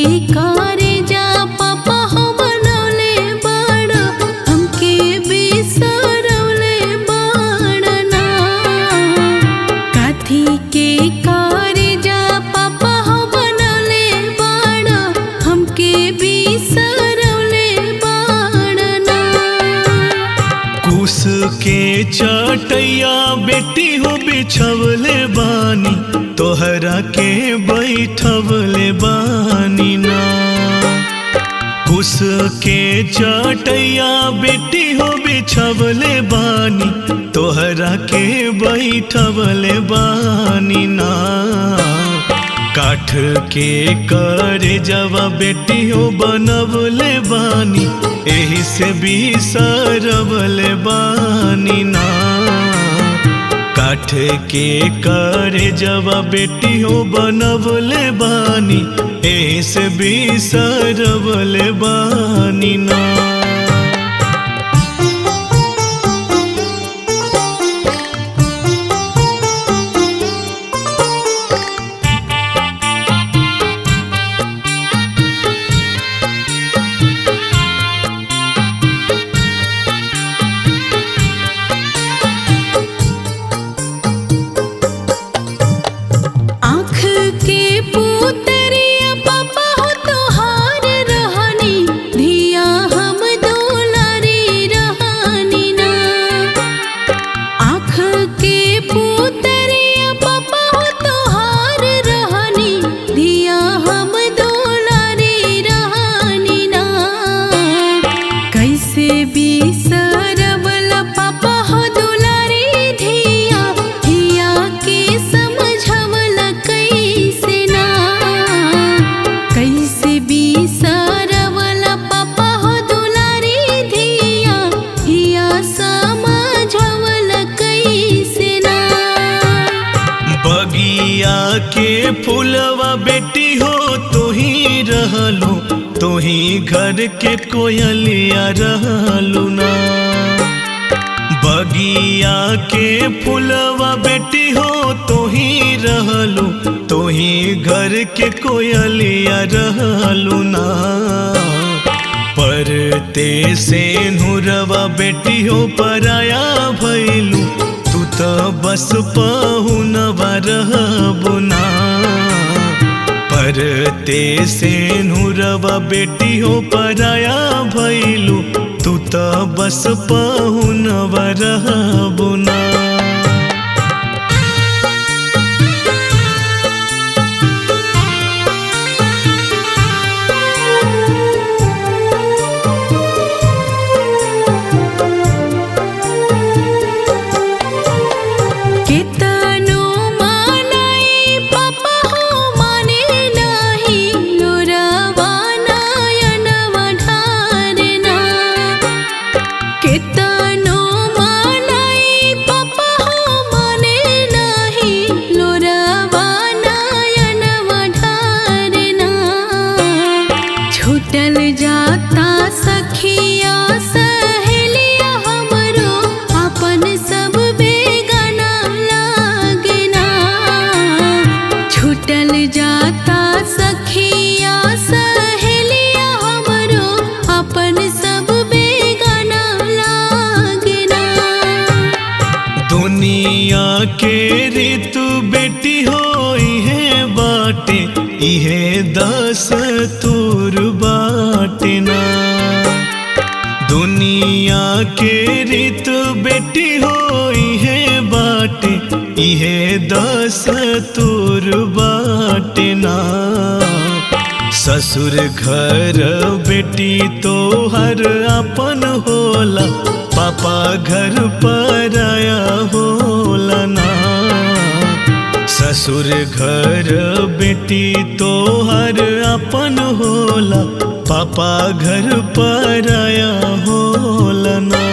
कारे जा पापा हो बनौले बाड़ा हमके बिसरौले बाड़ना। काथी के कारे जा पापा हो बनौले बाड़ा हमके बिसरौले बाड़ना। कुश के चटैया बेटी हो बिछवले बानी तोहरा के बैठवले बानी ना। कुश के चटैया बेटी हो बिछवले बानी तोहरा के बैठवले बानी ना। काठ के करे जवा बेटी हो बनवले बानी एही से बिसरवले बानी ना। काठ के करे जवा बेटी हो बनवले बानी एही से बिसरवले बानी ना। बगिया के फूलवा बेटी हो तू ही रहलू तू ही घर के कोयलिया रहलू ना। बगिया के फूलवा बेटी हो तू ही रहलू तू ही घर के कोयलिया रहलू ना। परते से नुरवा बेटी हो पराया भैलू तू तो बस पहुनवा रहबू ना। परते से नुरवा बेटी हो पराया भैलू तू तो बस पहुनवा रहबू ना। छूटल जाता सखिया सहेलिया हमरो अपन सब बेगाना लागना। छूटल जाता सखिया सहेलिया हमरो अपन सब बेगाना लागना। दुनिया के ऋतु बेटी हो इहे बाटे इहे दस्तूर बाटे ना। दुनिया के ऋतु बेटी हो इहे बाटे इहे दस्तूर बाटे ना। ससुर घर बेटी तो हर अपन होला पापा घर पराया होला ना। ससुर घर बेटी तो हर अपन होला पापा घर पराया होला ना।